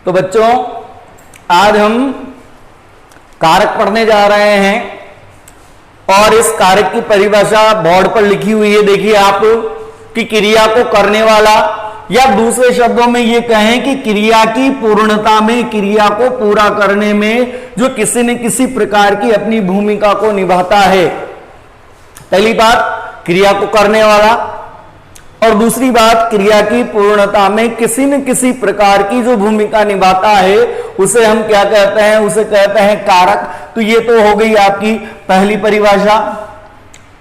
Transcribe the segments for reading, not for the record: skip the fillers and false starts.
तो बच्चों आज हम कारक पढ़ने जा रहे हैं और इस कारक की परिभाषा बोर्ड पर लिखी हुई है। देखिए आप कि क्रिया को करने वाला, या दूसरे शब्दों में ये कहें कि क्रिया की पूर्णता में, क्रिया को पूरा करने में जो किसी न किसी प्रकार की अपनी भूमिका को निभाता है। पहली बात क्रिया को करने वाला, और दूसरी बात क्रिया की पूर्णता में किसी न किसी प्रकार की जो भूमिका निभाता है उसे हम क्या कहते हैं? उसे कहते हैं कारक। तो ये तो हो गई आपकी पहली परिभाषा।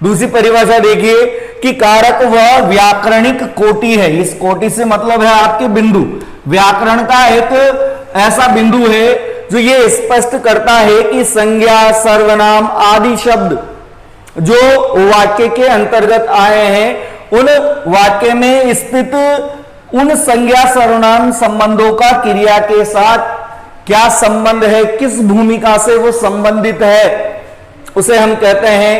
दूसरी परिभाषा देखिए कि कारक वह व्याकरणिक कोटि है। इस कोटि से मतलब है आपके बिंदु। व्याकरण का एक ऐसा बिंदु है जो ये स्पष्ट करता है कि संज्ञा, सर्वनाम आदि शब्द जो वाक्य के अंतर्गत आए हैं उन वाक्य में स्थित उन संज्ञा सर्वनाम संबंधों का क्रिया के साथ क्या संबंध है, किस भूमिका से वो संबंधित है, उसे हम कहते हैं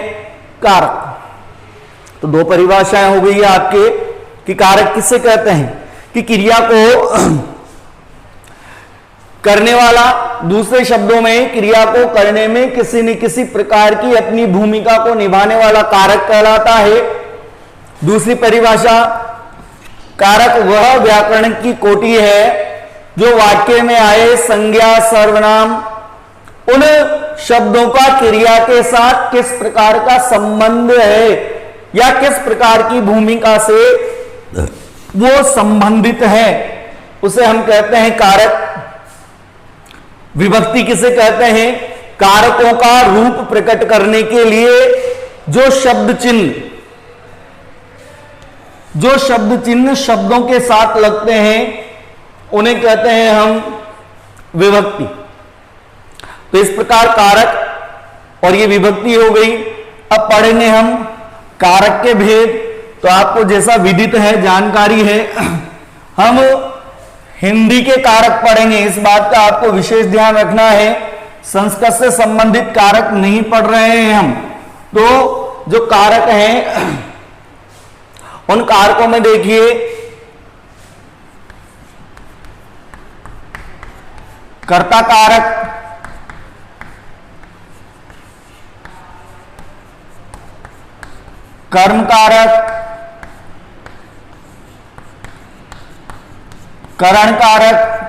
कारक। तो दो परिभाषाएं हो गई है आपके कि कारक किसे कहते हैं कि क्रिया को करने वाला, दूसरे शब्दों में क्रिया को करने में किसी न किसी प्रकार की अपनी भूमिका को निभाने वाला कारक कहलाता है। दूसरी परिभाषा कारक वह व्याकरण की कोटि है जो वाक्य में आए संज्ञा सर्वनाम उन शब्दों का क्रिया के साथ किस प्रकार का संबंध है या किस प्रकार की भूमिका से वो संबंधित है, उसे हम कहते हैं कारक। विभक्ति किसे कहते हैं? कारकों का रूप प्रकट करने के लिए जो शब्द चिन्ह शब्दों के साथ लगते हैं उन्हें कहते हैं हम विभक्ति। तो इस प्रकार कारक और ये विभक्ति हो गई। अब पढ़ेंगे हम कारक के भेद। तो आपको जैसा विदित है, जानकारी है, हम हिंदी के कारक पढ़ेंगे। इस बात का आपको विशेष ध्यान रखना है, संस्कृत से संबंधित कारक नहीं पढ़ रहे हैं हम। तो जो कारक हैं उन कारकों में देखिए कर्ता कारक, कर्म कारक, करण कारक,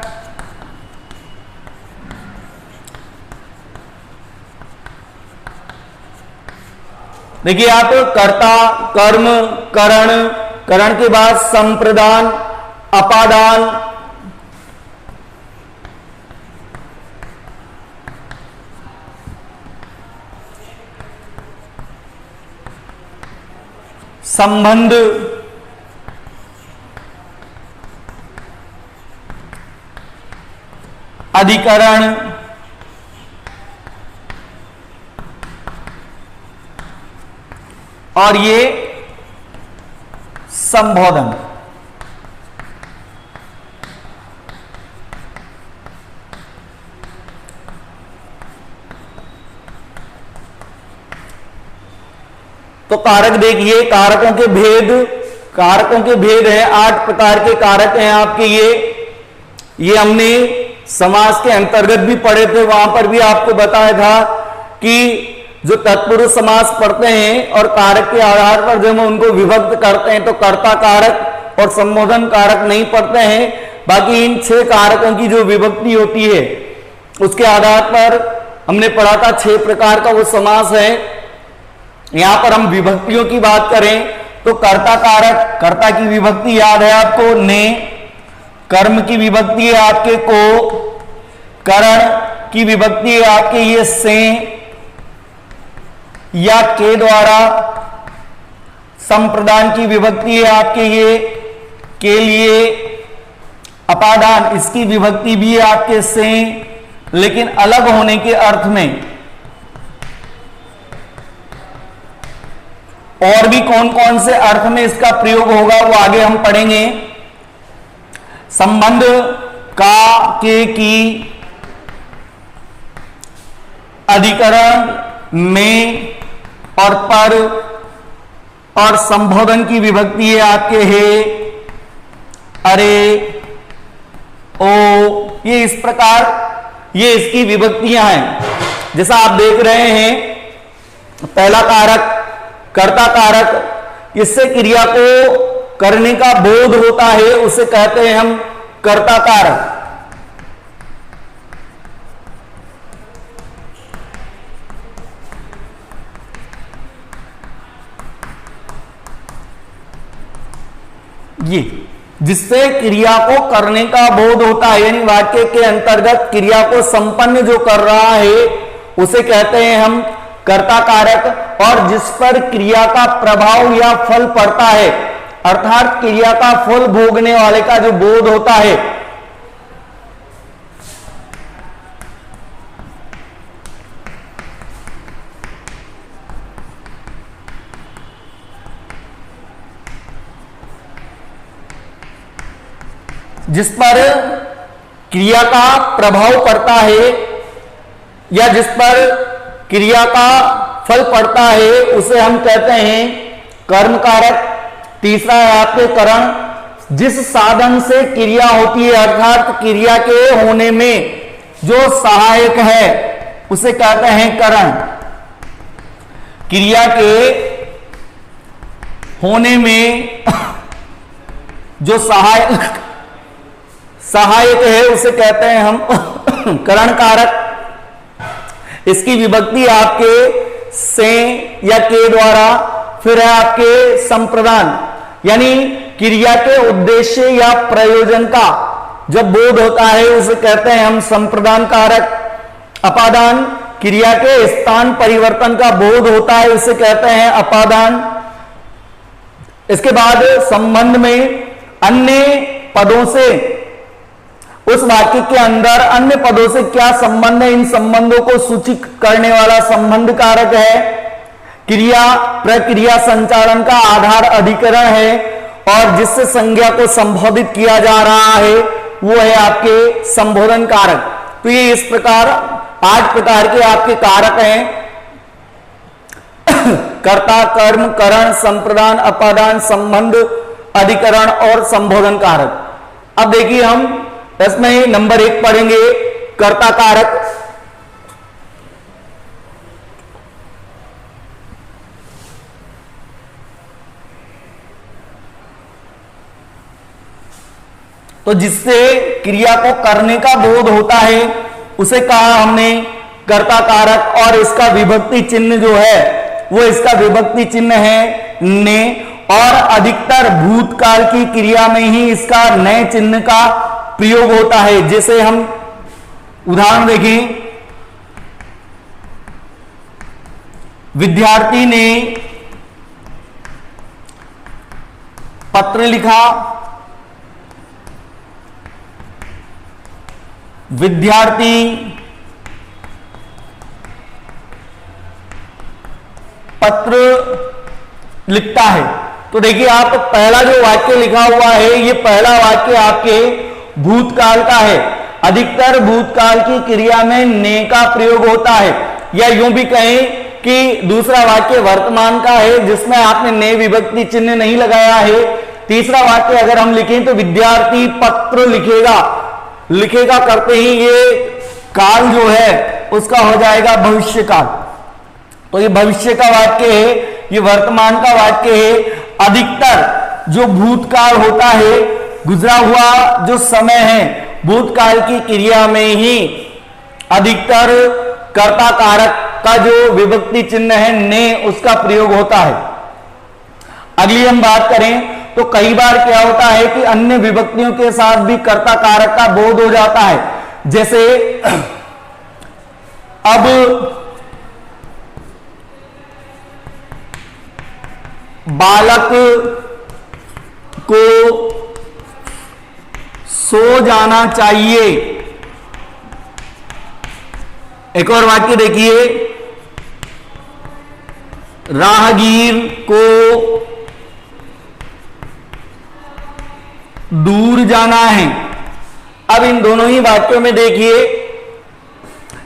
देखिए आप कर्ता, कर्म, करण, करण के बाद संप्रदान, अपादान, संबंध, अधिकरण, और ये संबोधन। तो कारक देखिए, कारकों के भेद हैं। 8 प्रकार के कारक हैं आपके। ये हमने समास के अंतर्गत भी पढ़े थे, वहां पर भी आपको बताया था कि जो तत्पुरुष समास पढ़ते हैं और कारक के आधार पर जब हम उनको विभक्त करते हैं तो कर्ता कारक और संबोधन कारक नहीं पढ़ते हैं। बाकी इन 6 कारकों की जो विभक्ति होती है उसके आधार पर हमने पढ़ा था 6 प्रकार का वो समास है। यहां पर हम विभक्तियों की बात करें तो कर्ता कारक, कर्ता की विभक्ति याद है आपको ने, कर्म की विभक्ति है आपके को, करण की विभक्ति है आपके ये से या के द्वारा, संप्रदान की विभक्ति है आपके ये के लिए, अपादान इसकी विभक्ति भी है आपके से, लेकिन अलग होने के अर्थ में। और भी कौन कौन से अर्थ में इसका प्रयोग होगा वो आगे हम पढ़ेंगे। संबंध का, के, की, अधिकरण में और पर, और संबोधन की विभक्ति है आपके हे, अरे, ओ, ये इस प्रकार ये इसकी विभक्तियां हैं। जैसा आप देख रहे हैं, पहला कारक कर्ता कारक, इससे क्रिया को करने का बोध होता है, उसे कहते हैं हम कर्ता कारक। ये जिससे क्रिया को करने का बोध होता है, यानी वाक्य के अंतर्गत क्रिया को संपन्न जो कर रहा है उसे कहते हैं हम कर्ता कारक। और जिस पर क्रिया का प्रभाव या फल पड़ता है, अर्थात क्रिया का फल भोगने वाले का जो बोध होता है, जिस पर क्रिया का प्रभाव पड़ता है या जिस पर क्रिया का फल पड़ता है, उसे हम कहते हैं कर्म कारक। तीसरा है आपके करण, जिस साधन से क्रिया होती है, अर्थात क्रिया के होने में जो सहायक है उसे कहते हैं करण। क्रिया के होने में जो सहायक है उसे कहते हैं हम करण कारक। इसकी विभक्ति आपके से या के द्वारा, फिर है आपके संप्रदान, यानी क्रिया के उद्देश्य या प्रयोजन का जब बोध होता है उसे कहते हैं हम संप्रदान कारक। अपादान, क्रिया के स्थान परिवर्तन का बोध होता है, उसे कहते हैं अपादान। इसके बाद संबंध में अन्य पदों से, उस वाक्य के अंदर अन्य पदों से क्या संबंध है, इन संबंधों को सूचित करने वाला संबंध कारक है। क्रिया प्रक्रिया संचालन का आधार अधिकरण है, और जिससे संज्ञा को संबोधित किया जा रहा है वो है आपके संबोधन कारक। तो ये इस प्रकार 8 प्रकार के आपके कारक हैं, कर्ता, कर्म, करण, संप्रदान, अपादान, संबंध, अधिकरण और संबोधन कारक। अब देखिए हम इसमें नंबर 1 पढ़ेंगे कर्ता कारक। तो जिससे क्रिया को करने का बोध होता है उसे कहा हमने कर्ता कारक। और इसका विभक्ति चिन्ह जो है वो इसका विभक्ति चिन्ह है ने, और अधिकतर भूतकाल की क्रिया में ही इसका नए चिन्ह का प्रयोग होता है। जैसे हम उदाहरण देखें, विद्यार्थी ने पत्र लिखा, विद्यार्थी पत्र लिखता है। तो देखिए आप पहला जो वाक्य लिखा हुआ है, ये पहला वाक्य आपके भूतकाल का है। अधिकतर भूतकाल की क्रिया में ने का प्रयोग होता है, या यूं भी कहें कि दूसरा वाक्य वर्तमान का है जिसमें आपने ने विभक्ति चिन्ह नहीं लगाया है। तीसरा वाक्य अगर हम लिखें तो विद्यार्थी पत्र लिखेगा, लिखेगा करते ही ये काल जो है उसका हो जाएगा भविष्य काल। तो ये भविष्य का वाक्य है, ये वर्तमान का वाक्य है। अधिकतर जो भूतकाल होता है, गुजरा हुआ जो समय है, भूतकाल की क्रिया में ही अधिकतर कर्ता कारक का जो विभक्ति चिन्ह है ने, उसका प्रयोग होता है। अगली हम बात करें तो कई बार क्या होता है कि अन्य विभक्तियों के साथ भी कर्ता कारक का बोध हो जाता है। जैसे अब बालक को सो जाना चाहिए। एक और वाक्य देखिए, राहगीर को दूर जाना है। अब इन दोनों ही वाक्यों में देखिए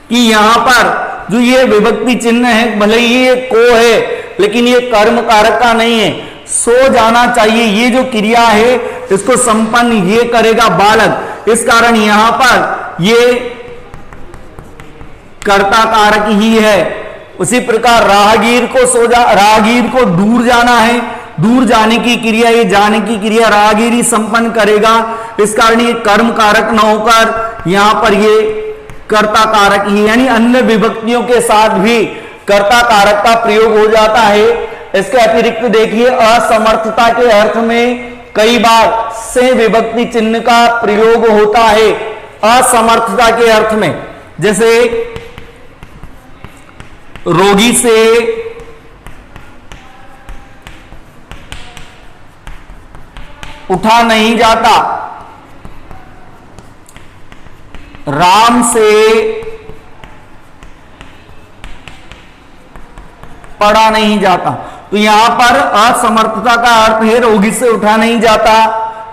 कि यहां पर जो ये विभक्ति चिन्ह है, भले ही ये को है लेकिन ये कर्म कारक का नहीं है। सो जाना चाहिए, ये जो क्रिया है इसको संपन्न ये करेगा बालक, इस कारण यहां पर ये कर्ता कारक ही है। उसी प्रकार राहगीर को दूर जाना है, दूर जाने की क्रिया, ये जाने की क्रिया राहगीर ही संपन्न करेगा। इस कारण ये कर्म कारक न होकर यहां पर ये कर्ता कारक ही, यानी अन्य विभक्तियों के साथ भी कर्ता कारक का प्रयोग हो जाता है। इसके अतिरिक्त देखिए असमर्थता के अर्थ में कई बार से विभक्ति चिन्ह का प्रयोग होता है असमर्थता के अर्थ में। जैसे रोगी से उठा नहीं जाता, राम से पढ़ा नहीं जाता। तो यहां पर असमर्थता का अर्थ है रोगी से उठा नहीं जाता,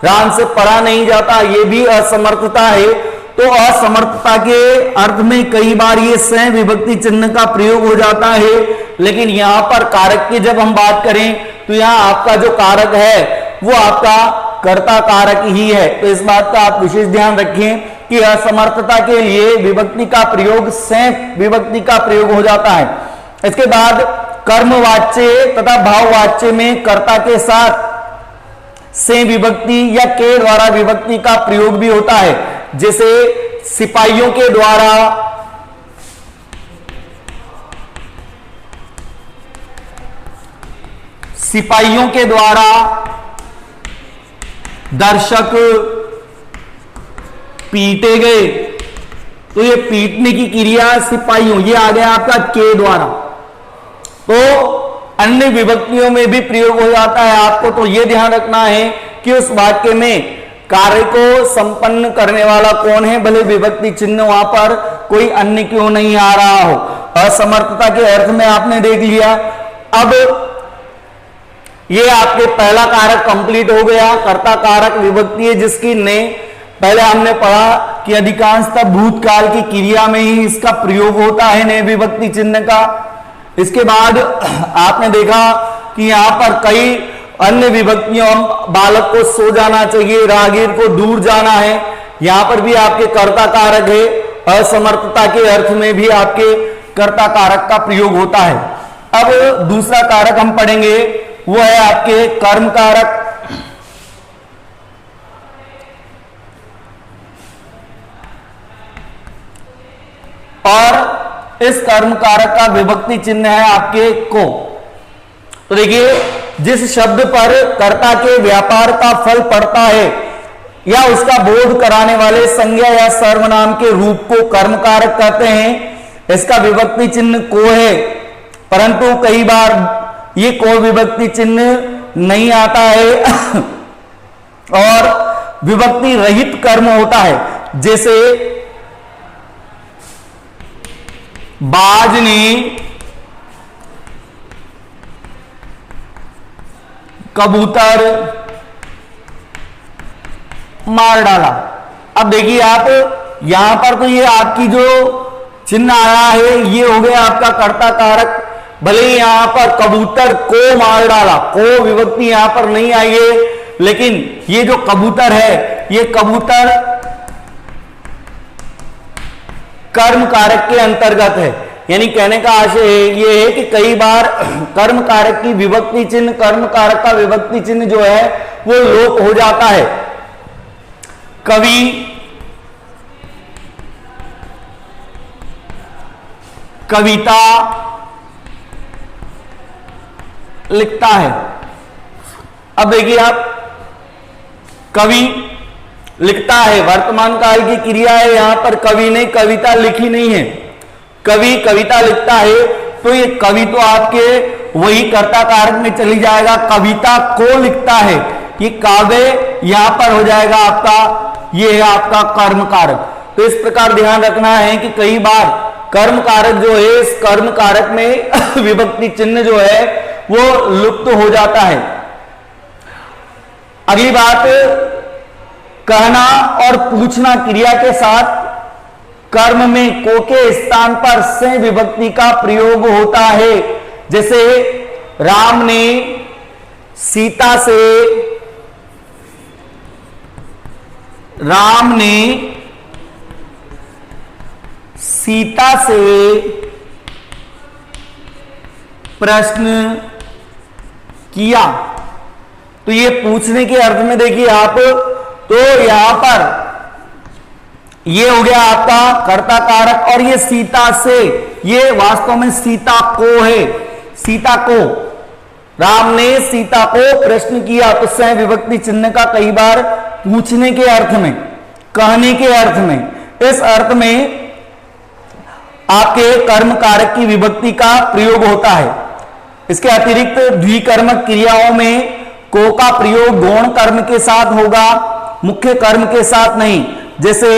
राम से पढ़ा नहीं जाता, यह भी असमर्थता है। तो असमर्थता के अर्थ में कई बार ये सह विभक्ति चिन्ह का प्रयोग हो जाता है। लेकिन यहां पर कारक की जब हम बात करें तो यहां आपका जो कारक है वो आपका कर्ता कारक ही है। तो इस बात का आप विशेष ध्यान रखें कि असमर्थता के लिए विभक्ति का प्रयोग सह विभक्ति का प्रयोग हो जाता है। इसके बाद कर्मवाच्य तथा भाववाच्य में कर्ता के साथ से विभक्ति या के द्वारा विभक्ति का प्रयोग भी होता है। जैसे सिपाहियों के द्वारा दर्शक पीटे गए, तो ये पीटने की क्रिया सिपाहियों, ये आ गया आपका के द्वारा। तो अन्य विभक्तियों में भी प्रयोग हो जाता है। आपको तो यह ध्यान रखना है कि उस वाक्य में कार्य को संपन्न करने वाला कौन है, भले विभक्ति चिन्ह वहां पर कोई अन्य क्यों नहीं आ रहा हो। असमर्थता के अर्थ में आपने देख लिया। अब ये आपके पहला कारक कंप्लीट हो गया, कर्ता कारक विभक्ति है जिसकी ने पहले हमने पढ़ा कि अधिकांशतः भूतकाल की क्रिया में ही इसका प्रयोग होता है ने विभक्ति चिन्ह का। इसके बाद आपने देखा कि यहां पर कई अन्य विभक्तियों, बालक को सो जाना चाहिए, राहगीर को दूर जाना है, यहां पर भी आपके कर्ता कारक है। असमर्थता के अर्थ में भी आपके कर्ता कारक का प्रयोग होता है। अब दूसरा कारक हम पढ़ेंगे, वो है आपके कर्म कारक। और इस कर्म कारक का विभक्ति चिन्ह है आपके को। तो देखिए, जिस शब्द पर कर्ता के व्यापार का फल पड़ता है या उसका बोध कराने वाले संज्ञा या सर्वनाम के रूप को कर्म कारक कहते हैं। इसका विभक्ति चिन्ह को है, परंतु कई बार ये को विभक्ति चिन्ह नहीं आता है और विभक्ति रहित कर्म होता है। जैसे बाज ने कबूतर मार डाला। अब देखिए आप यहां पर तो ये आपकी जो चिन्ह आया है ये हो गया आपका कर्ता कारक। भले ही यहां पर कबूतर को मार डाला, को विभक्ति यहां पर नहीं आई है, लेकिन ये जो कबूतर है ये कबूतर कर्म कारक के अंतर्गत है। यानी कहने का आशय ये है कि कई बार कर्म कारक की विभक्ति चिन्ह, कर्म कारक का विभक्ति चिन्ह जो है वो लोप हो जाता है। कवि कविता लिखता है। अब देखिए आप, कवि लिखता है, वर्तमान काल की क्रिया है, यहां पर कवि ने कविता लिखी नहीं है, कवि कविता लिखता है। तो ये कवि तो आपके वही कर्ता कारक में चली जाएगा, कविता को लिखता है, ये काव्य यहां पर हो जाएगा आपका, ये है आपका कर्म कारक। तो इस प्रकार ध्यान रखना है कि कई बार कर्म कारक जो है, इस कर्म कारक में विभक्ति चिन्ह जो है वो लुप्त हो जाता है। अगली बात, कहना और पूछना क्रिया के साथ कर्म में को के स्थान पर से विभक्ति का प्रयोग होता है। जैसे राम ने सीता से राम ने सीता से प्रश्न किया। तो ये पूछने के अर्थ में देखिए आप, तो यहां पर ये हो गया आपका कर्ता कारक, और ये सीता से, ये वास्तव में सीता को है। सीता को, राम ने सीता को प्रश्न किया। तो सह विभक्ति चिन्ह का कई बार पूछने के अर्थ में, कहने के अर्थ में, इस अर्थ में आपके कर्म कारक की विभक्ति का प्रयोग होता है। इसके अतिरिक्त द्विकर्मक क्रियाओं में को का प्रयोग गौण कर्म के साथ होगा, मुख्य कर्म के साथ नहीं। जैसे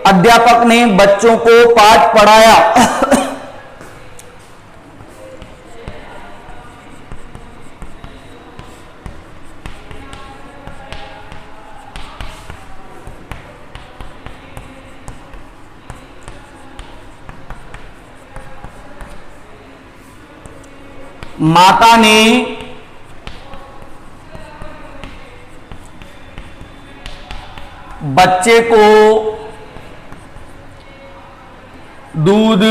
अध्यापक ने बच्चों को पाठ पढ़ाया, माता ने बच्चे को दूध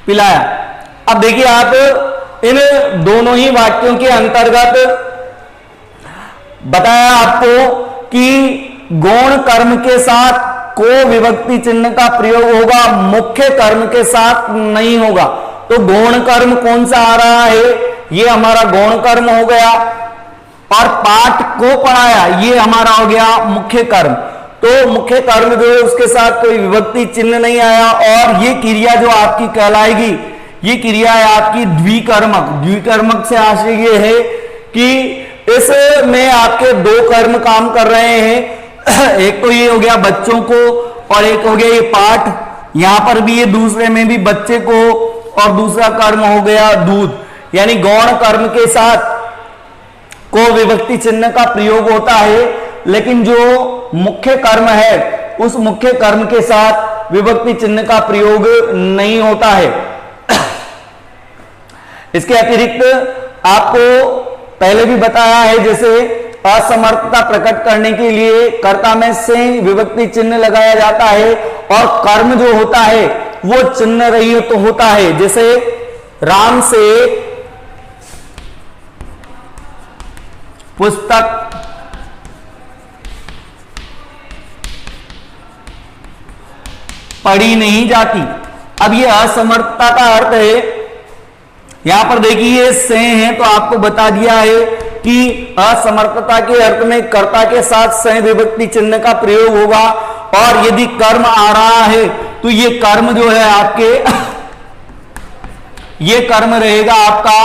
पिलाया। अब देखिए आप, इन दोनों ही वाक्यों के अंतर्गत बताया आपको कि गौण कर्म के साथ को विभक्ति चिन्ह का प्रयोग होगा, मुख्य कर्म के साथ नहीं होगा। तो गौण कर्म कौन सा आ रहा है, ये हमारा गौण कर्म हो गया, और पाठ को पढ़ाया ये हमारा हो गया मुख्य कर्म। तो मुख्य कर्म जो है उसके साथ कोई विभक्ति चिन्ह नहीं आया, और ये क्रिया जो आपकी कहलाएगी, ये क्रिया है आपकी द्विकर्मक। द्विकर्मक से आशय ये है कि इसमें आपके दो कर्म काम कर रहे हैं। एक तो ये हो गया बच्चों को, और एक हो गया ये पाठ। यहां पर भी ये दूसरे में भी बच्चे को, और दूसरा कर्म हो गया दूध। यानी गौण कर्म के साथ को विभक्ति चिन्ह का प्रयोग होता है, लेकिन जो मुख्य कर्म है उस मुख्य कर्म के साथ विभक्ति चिन्ह का प्रयोग नहीं होता है। इसके अतिरिक्त आपको पहले भी बताया है, जैसे असमर्थता प्रकट करने के लिए कर्ता में से विभक्ति चिन्ह लगाया जाता है, और कर्म जो होता है वो चिन्ह रहित तो होता है। जैसे राम से पुस्तक पढ़ी नहीं जाती। अब ये असमर्थता का अर्थ है, यहां पर देखिए से है, तो आपको बता दिया है कि असमर्थता के अर्थ में कर्ता के साथ से विभक्ति चिन्ह का प्रयोग होगा, और यदि कर्म आ रहा है तो ये कर्म जो है आपके ये कर्म रहेगा आपका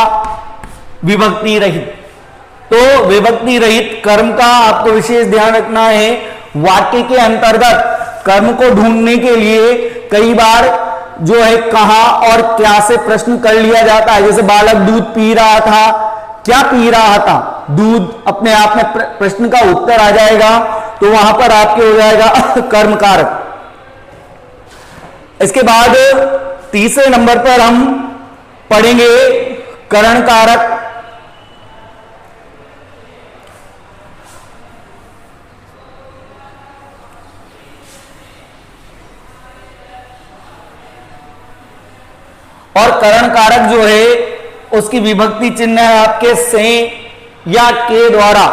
विभक्ति रहित। तो विभक्ति रहित कर्म का आपको विशेष ध्यान रखना है। वाक्य के अंतर्गत कर्म को ढूंढने के लिए कई बार जो है कहां और क्या से प्रश्न कर लिया जाता है। जैसे बालक दूध पी रहा था, क्या पी रहा था, दूध, अपने आप में प्रश्न का उत्तर आ जाएगा, तो वहां पर आपके हो जाएगा कर्म कारक। इसके बाद तीसरे नंबर पर हम पढ़ेंगे करण कारक। और करण कारक जो है उसकी विभक्ति चिन्ह है आपके से या के द्वारा।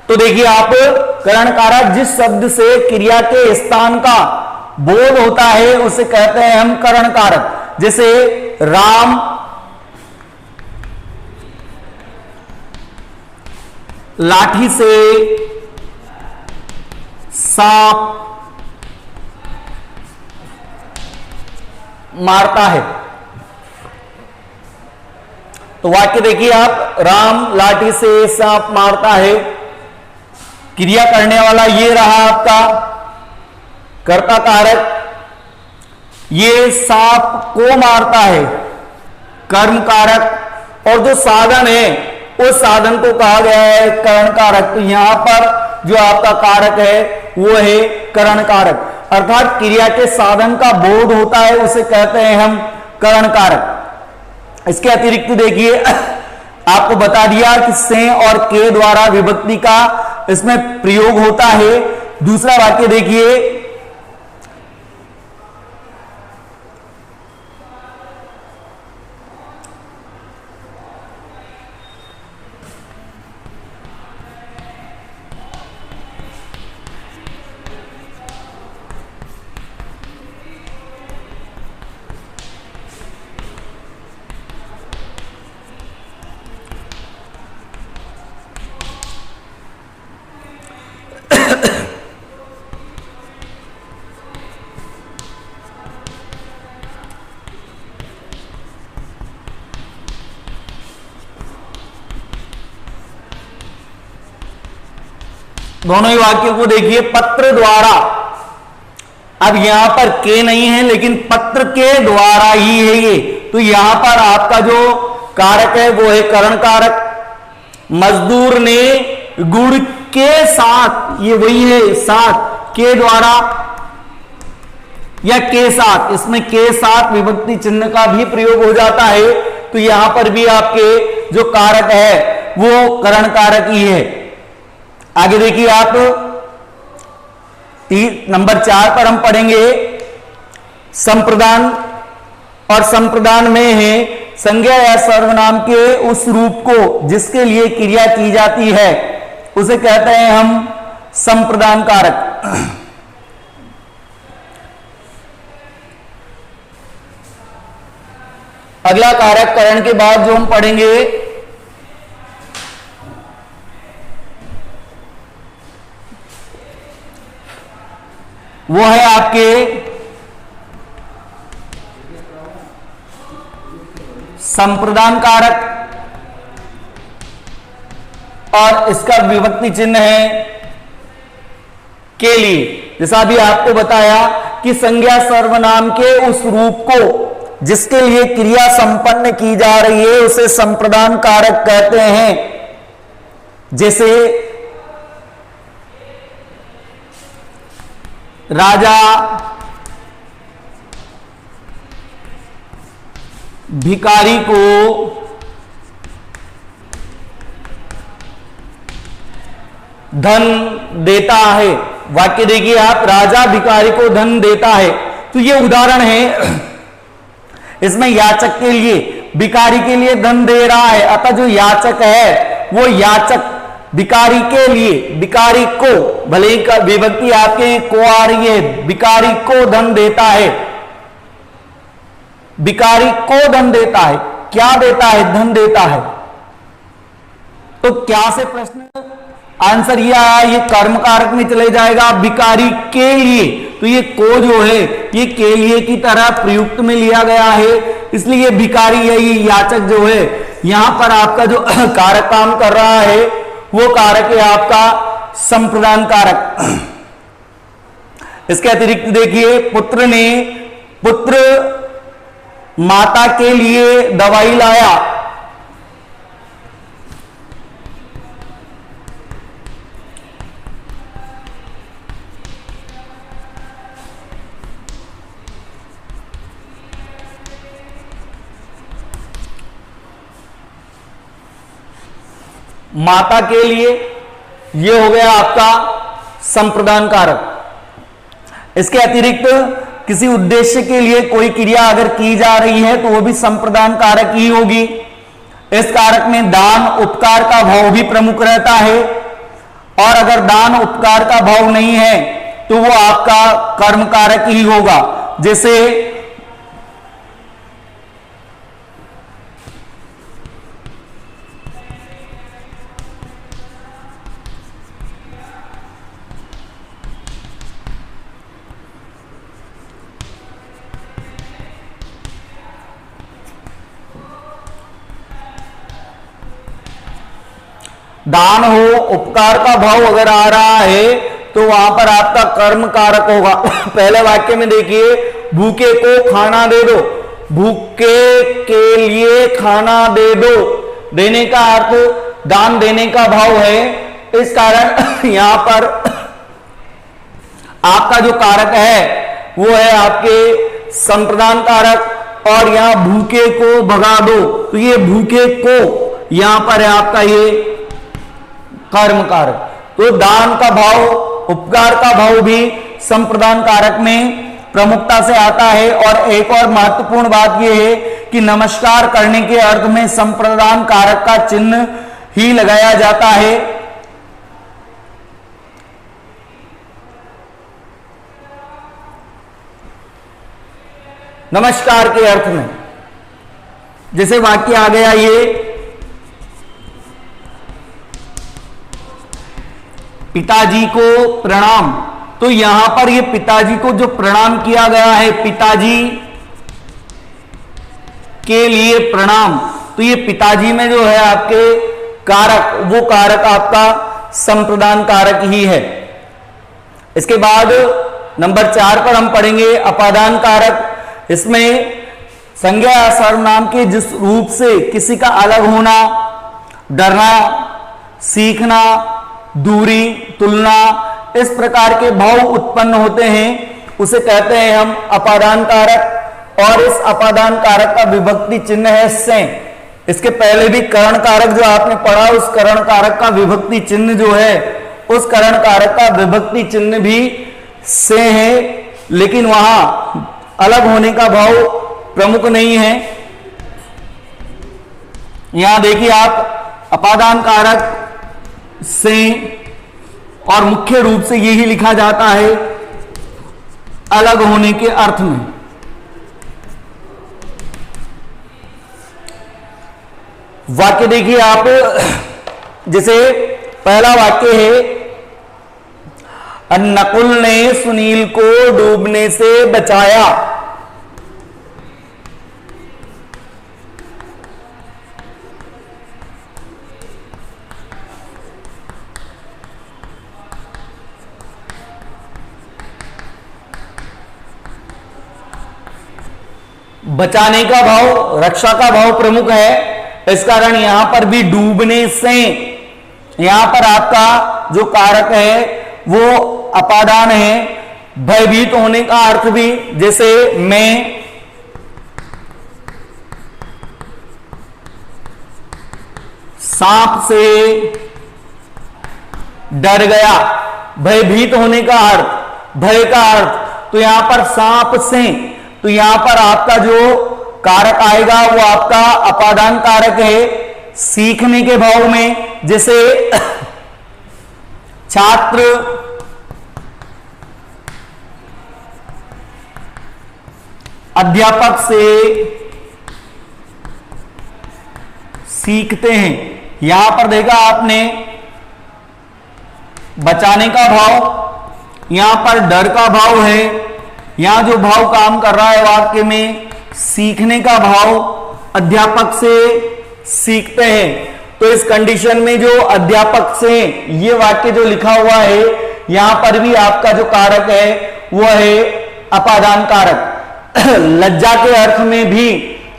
तो देखिए आप, करण कारक जिस शब्द से क्रिया के स्थान का बोध होता है उसे कहते हैं हम करण कारक। जैसे राम लाठी से सांप मारता है। तो वाक्य देखिए आप, राम लाठी से सांप मारता है। क्रिया करने वाला ये रहा आपका कर्ता कारक, ये सांप को मारता है कर्म कारक, और जो साधन है उस साधन को कहा गया है करण कारक। तो यहां पर जो आपका कारक है वो है करण कारक, अर्थात क्रिया के साधन का बोध होता है उसे कहते हैं हम करण कारक। इसके अतिरिक्त देखिए आपको बता दिया कि से और के द्वारा विभक्ति का इसमें प्रयोग होता है। दूसरा वाक्य देखिए, दोनों ही वाक्यों को देखिए, पत्र द्वारा, अब यहां पर के नहीं है लेकिन पत्र के द्वारा ही है ये, तो यहां पर आपका जो कारक है वो है करण कारक। मजदूर ने गुड़ के साथ, ये वही है साथ, के द्वारा या के साथ, इसमें के साथ विभक्ति चिन्ह का भी प्रयोग हो जाता है, तो यहां पर भी आपके जो कारक है वो करण कारक ही है। आगे देखिए आप नंबर 4 पर हम पढ़ेंगे संप्रदान, और संप्रदान में है संज्ञा या सर्वनाम के उस रूप को जिसके लिए क्रिया की जाती है उसे कहते हैं हम संप्रदान कारक। अगला कारक करण के बाद जो हम पढ़ेंगे वो है आपके संप्रदान कारक, और इसका विभक्ति चिन्ह है के लिए। जैसा भी आपको बताया कि संज्ञा सर्वनाम के उस रूप को जिसके लिए क्रिया संपन्न की जा रही है उसे संप्रदान कारक कहते हैं। जैसे राजा भिखारी को धन देता है। वाक्य देखिए आप, राजा भिखारी को धन देता है, तो ये उदाहरण है। इसमें याचक के लिए, भिखारी के लिए धन दे रहा है, अतः जो याचक है वो याचक भिखारी के लिए, भिखारी को, भले ही विभक्ति आपके को आ रही है, भिखारी को धन देता है, भिखारी को धन देता है। क्या देता है? धन देता है। तो क्या से प्रश्न आंसर ये आया, ये कर्म कारक में चले जाएगा, भिखारी के लिए। तो ये को जो है ये के लिए की तरह प्रयुक्त में लिया गया है, इसलिए भिखारी है, ये याचक जो है यहां पर आपका जो कारक काम कर रहा है वो कारक है आपका संप्रदान कारक। इसके अतिरिक्त देखिए, पुत्र माता के लिए दवाई लाया। माता के लिए, यह हो गया आपका संप्रदान कारक। इसके अतिरिक्त किसी उद्देश्य के लिए कोई क्रिया अगर की जा रही है तो वो भी संप्रदान कारक ही होगी। इस कारक में दान उपकार का भाव भी प्रमुख रहता है, और अगर दान उपकार का भाव नहीं है तो वो आपका कर्म कारक ही होगा। जैसे दान हो, उपकार का भाव अगर आ रहा है तो वहां पर आपका कर्म कारक होगा। पहले वाक्य में देखिए, भूखे को खाना दे दो, भूखे के लिए खाना दे दो, देने का अर्थ दान देने का भाव है। इस कारण यहां पर आपका जो कारक है वो है आपके संप्रदान कारक, और यहां भूखे को भगा दो, तो ये भूखे को यहां पर है आपका ये कर्म कारक। तो दान का भाव, उपकार का भाव भी संप्रदान कारक में प्रमुखता से आता है। और एक और महत्वपूर्ण बात यह है कि नमस्कार करने के अर्थ में संप्रदान कारक का चिन्ह ही लगाया जाता है। नमस्कार के अर्थ में जैसे वाक्य आ गया ये, पिताजी को प्रणाम, तो यहां पर ये पिताजी को जो प्रणाम किया गया है, पिताजी के लिए प्रणाम, तो ये पिताजी में जो है आपके कारक, वो कारक आपका संप्रदान कारक ही है। इसके बाद नंबर 4 पर हम पढ़ेंगे अपादान कारक। इसमें संज्ञा या सर्वनाम के जिस रूप से किसी का अलग होना, डरना, सीखना, दूरी, तुलना, इस प्रकार के भाव उत्पन्न होते हैं, उसे कहते हैं हम अपादान कारक। और इस अपादान कारक का विभक्ति चिन्ह है से। इसके पहले भी करण कारक जो आपने पढ़ा, उस करण कारक का विभक्ति चिन्ह जो है, उस करण कारक का विभक्ति चिन्ह भी से है, लेकिन वहां अलग होने का भाव प्रमुख नहीं है। यहां देखिए आप अपादान कारक से, और मुख्य रूप से यही लिखा जाता है अलग होने के अर्थ में। वाक्य देखिए आप, जैसे पहला वाक्य है, नकुल ने सुनील को डूबने से बचाया। बचाने का भाव, रक्षा का भाव प्रमुख है, इस कारण यहां पर भी डूबने से, यहां पर आपका जो कारक है वो अपादान है। भयभीत होने का अर्थ भी, जैसे मैं सांप से डर गया, भयभीत होने का अर्थ, भय का अर्थ, तो यहां पर सांप से, तो यहां पर आपका जो कारक आएगा वो आपका अपादान कारक है। सीखने के भाव में, जैसे छात्र अध्यापक से सीखते हैं, यहां पर देखा आपने बचाने का भाव, यहां पर डर का भाव है, यहां जो भाव काम कर रहा है वाक्य में सीखने का भाव, अध्यापक से सीखते हैं। तो इस कंडीशन में जो अध्यापक से ये वाक्य जो लिखा हुआ है, यहां पर भी आपका जो कारक है वो है अपादान कारक। लज्जा के अर्थ में भी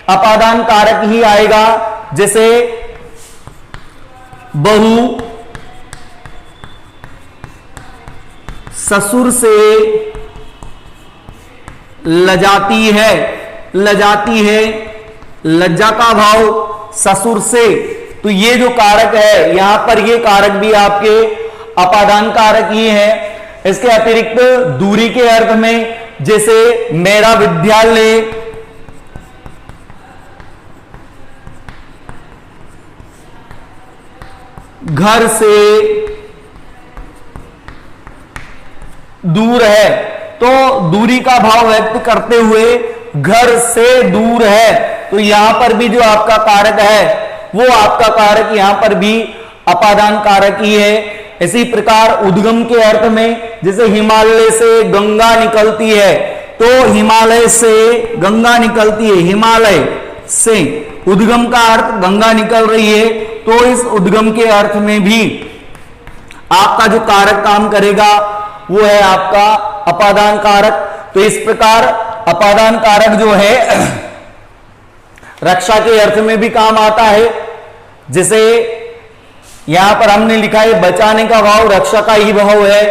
अपादान कारक ही आएगा, जैसे बहू ससुर से लजाती है, लजाती है, लज्जा का भाव ससुर से, तो ये जो कारक है यहां पर ये कारक भी आपके अपादान कारक ही है। इसके अतिरिक्त दूरी के अर्थ में, जैसे मेरा विद्यालय घर से दूर है, तो दूरी का भाव व्यक्त करते हुए घर से दूर है, तो यहां पर भी जो आपका कारक है वो आपका कारक यहां पर भी अपादान कारक ही है। इसी प्रकार उद्गम के अर्थ में, जैसे हिमालय से गंगा निकलती है, तो हिमालय से गंगा निकलती है, हिमालय से उद्गम का अर्थ गंगा निकल रही है, तो इस उद्गम के अर्थ में भी आपका जो कारक काम करेगा वो है आपका अपादान कारक। तो इस प्रकार अपादान कारक जो है रक्षा के अर्थ में भी काम आता है, जैसे यहां पर हमने लिखा है बचाने का भाव रक्षा का ही भाव है।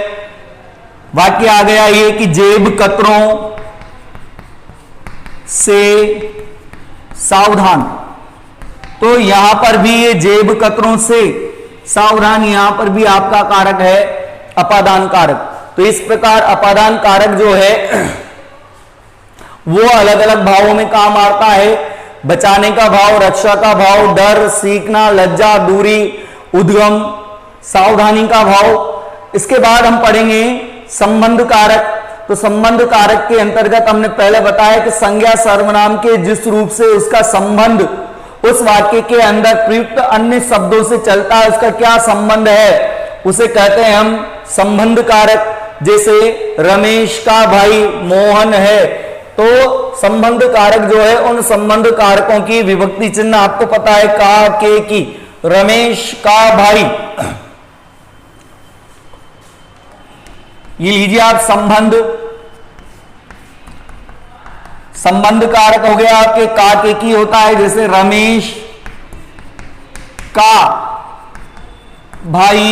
वाक्य आ गया ये कि जेब कतरों से सावधान। तो यहां पर भी ये जेब कतरों से सावधान, यहां पर भी आपका कारक है अपादान कारक। तो इस प्रकार अपादान कारक जो है वो अलग अलग भावों में काम आता है। बचाने का भाव, रक्षा का भाव, डर, सीखना, लज्जा, दूरी, उद्गम, सावधानी का भाव। इसके बाद हम पढ़ेंगे संबंध कारक। तो संबंध कारक के अंतर्गत हमने पहले बताया कि संज्ञा सर्वनाम के जिस रूप से उसका संबंध उस वाक्य के अंदर प्रयुक्त अन्य शब्दों से चलता है, उसका क्या संबंध है, उसे कहते हैं हम संबंध कारक। जैसे रमेश का भाई मोहन है, तो संबंध कारक जो है उन संबंध कारकों की विभक्ति चिन्ह आपको पता है का, के की। रमेश का भाई, ये लीजिए आप संबंध कारक हो गया आपके का, के की होता है। जैसे रमेश का भाई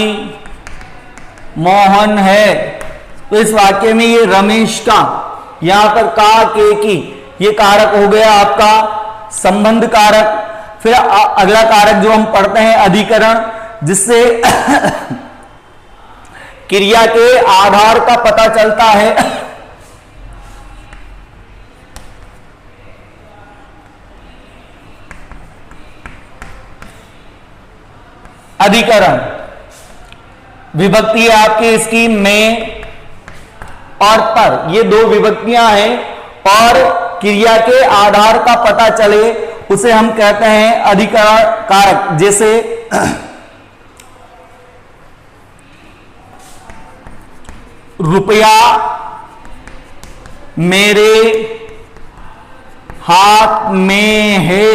मोहन है, तो इस वाक्य में ये रमेश का, यहां पर का, के की, ये कारक हो गया आपका संबंध कारक। फिर अगला कारक जो हम पढ़ते हैं अधिकरण, जिससे क्रिया के आधार का पता चलता है। अधिकरण विभक्ति है आपकी इसकी में और पर, ये दो विभक्तियां हैं, और क्रिया के आधार का पता चले उसे हम कहते हैं अधिकरण कारक। जैसे रुपया मेरे हाथ में है,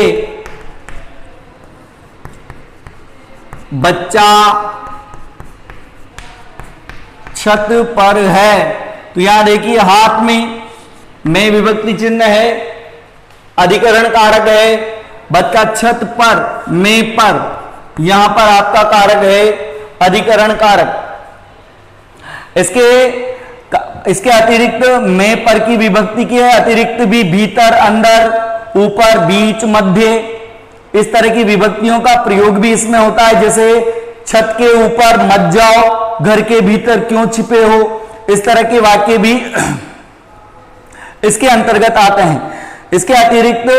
बच्चा छत पर है। तो यहां देखिए हाथ में विभक्ति चिन्ह है, अधिकरण कारक है। बच्चा छत पर, में पर, यहां पर आपका कारक है अधिकरण कारक। इसके अतिरिक्त में पर की विभक्ति की है, अतिरिक्त भी भीतर, अंदर, ऊपर, बीच, मध्य, इस तरह की विभक्तियों का प्रयोग भी इसमें होता है। जैसे छत के ऊपर मत जाओ, घर के भीतर क्यों छिपे हो, इस तरह के वाक्य भी इसके अंतर्गत आते हैं। इसके अतिरिक्त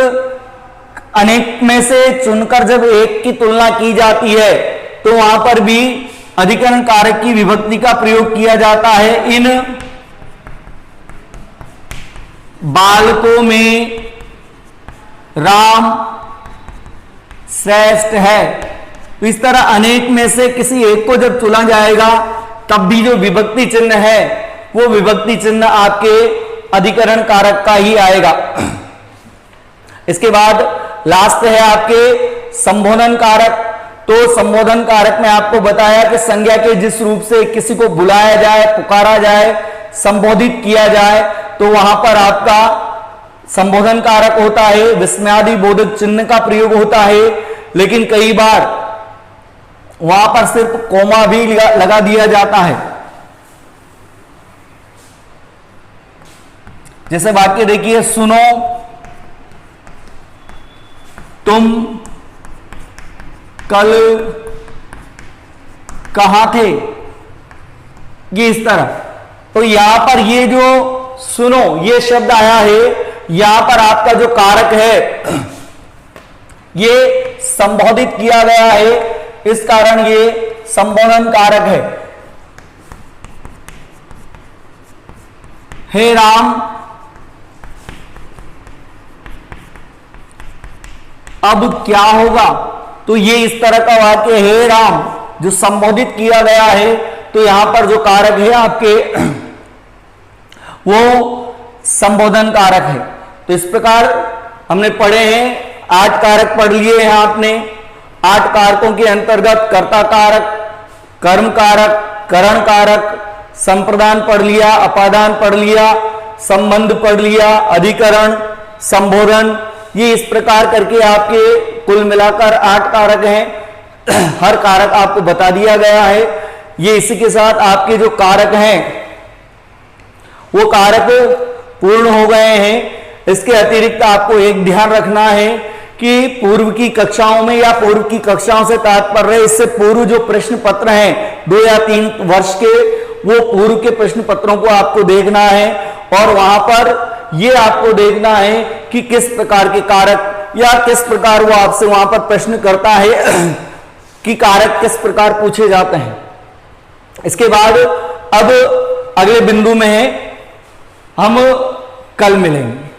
अनेक में से चुनकर जब एक की तुलना की जाती है, तो वहां पर भी अधिकरण कारक की विभक्ति का प्रयोग किया जाता है। इन बालकों में राम श्रेष्ठ है। तो इस तरह अनेक में से किसी एक को जब चुना जाएगा, तब भी जो विभक्ति चिन्ह है वो विभक्ति चिन्ह आपके अधिकरण कारक का ही आएगा। इसके बाद लास्ट है आपके संबोधन कारक। तो संबोधन कारक में आपको बताया कि संज्ञा के जिस रूप से किसी को बुलाया जाए, पुकारा जाए, संबोधित किया जाए, तो वहां पर आपका संबोधन कारक होता है, विस्मयादि बोधक चिन्ह का प्रयोग होता है। लेकिन कई बार वहां पर सिर्फ कोमा भी लगा दिया जाता है। जैसे वाक्य देखिए, सुनो तुम कल कहां थे, ये इस तरह। तो यहां पर ये जो सुनो ये शब्द आया है, यहां पर आपका जो कारक है ये संबोधित किया गया है, इस कारण ये संबोधन कारक है। हे राम अब क्या होगा, तो ये इस तरह का वाक्य, हे राम, जो संबोधित किया गया है। तो यहां पर जो कारक है आपके वो संबोधन कारक है। तो इस प्रकार हमने पढ़े हैं, 8 कारक पढ़ लिए हैं आपने। 8 कारकों के अंतर्गत कर्ता कारक, कर्म कारक, करण कारक, संप्रदान पढ़ लिया, अपादान पढ़ लिया, संबंध पढ़ लिया, अधिकरण, संबोधन, ये इस प्रकार करके आपके कुल मिलाकर 8 कारक हैं। हर कारक आपको बता दिया गया है। ये इसी के साथ आपके जो कारक हैं वो कारक पूर्ण हो गए हैं। इसके अतिरिक्त आपको एक ध्यान रखना है कि पूर्व की कक्षाओं में या पूर्व की कक्षाओं से तात्पर्य इससे पूर्व जो प्रश्न पत्र हैं 2 या 3 वर्ष के, वो पूर्व के प्रश्न पत्रों को आपको देखना है और वहां पर ये आपको देखना है कि किस प्रकार के कारक या किस प्रकार वो आपसे वहां पर प्रश्न करता है कि कारक किस प्रकार पूछे जाते हैं। इसके बाद अब अगले बिंदु में है, हम कल मिलेंगे।